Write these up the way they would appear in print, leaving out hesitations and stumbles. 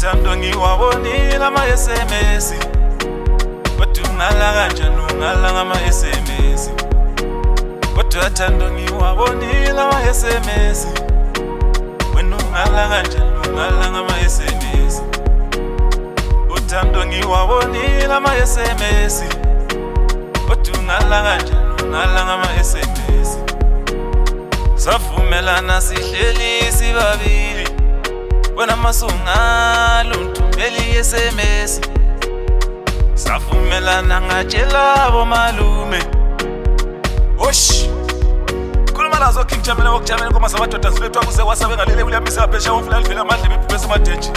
uthando ngiwabonile ama-SMS kodwa ungala kanjani ungala ngama-SMS kodwa uthando ngiwabonile ama-SMS wena ungala kanjani ungala ngama-SMS uthando ngiwabonile ama-SMS kodwa ungala kanjani ungala ngama-SMS savumelana sihleli sibabili wena masungalo ntumbeli SMS savumelana ngatshela bomalume osh khuluma lazo King Jamela wokujamela ngoma zamadoda zilethwa kuze wasabe ngalele uyamisa phesha wofuna livela amadle bephuphe semadenje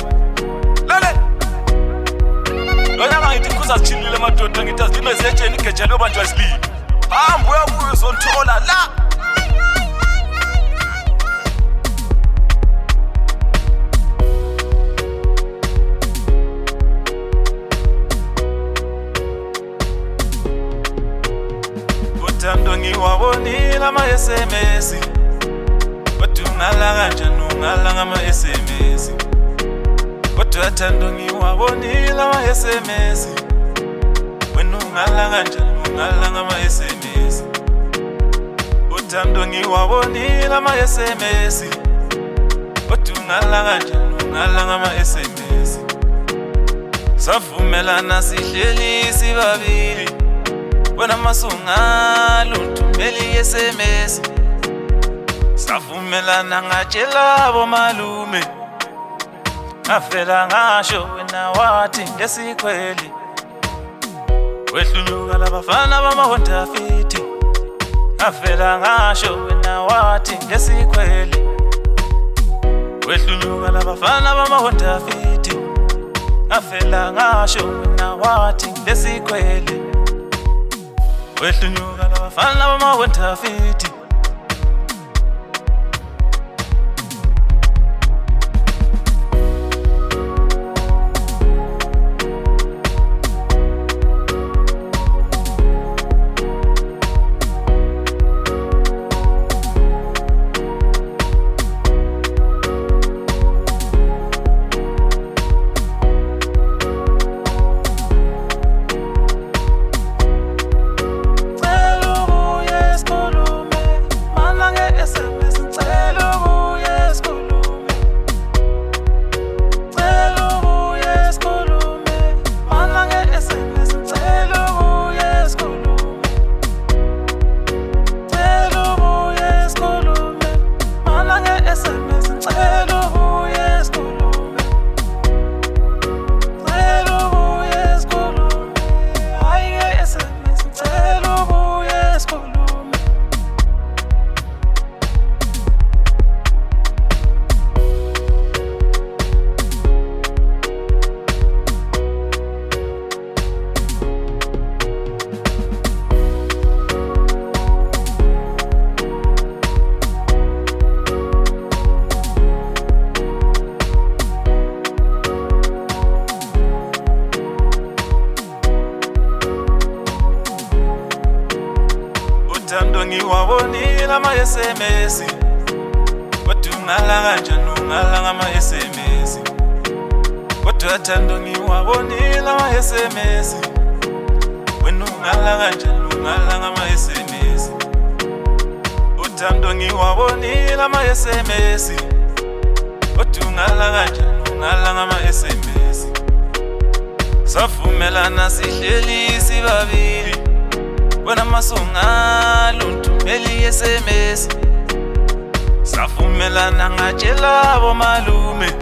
lale lona ngithi kuza sichilile amadoda ngithi azimeze etsheni igeja lobanjwa isibili hamba uyabuya uzonthola la uthando ngiwabonile ama-SMS kodwa ungala kanjani ungala ngama-SMS kodwa uthando ngiwabonile ama-SMS wena ungala kanjani ungala ngama-SMS uthando ngiwabonile ama-SMS kodwa ungala kanjani ungala ngama-SMS savumelana sihleli sibabili wena masungalo ntumbeli SMS savumelana ngatshela bomalume ngavela ngasho wena wathi ngesikhweli wehlunyuka labafana bama-Honda Fit ngavela ngasho wena wathi ngesikhweli wehlunyuka labafana bama-Honda Fit ngavela ngasho wena wathi ngesikhweli wehlunyuka labafana bama-Honda Fit uthando ngiwabonile ama-SMS kodwa ungala kanjani ungala ngama-SMS kodwa uthando ngiwabonile ama-SMS wena ungala kanjani ungala ngama-SMS uthando ngiwabonile ama-SMS kodwa ungala kanjani ungala ngama-SMS savumelana sihleli sibabili wena masungalo ntumbeli SMS savumelana ngatshela bomalume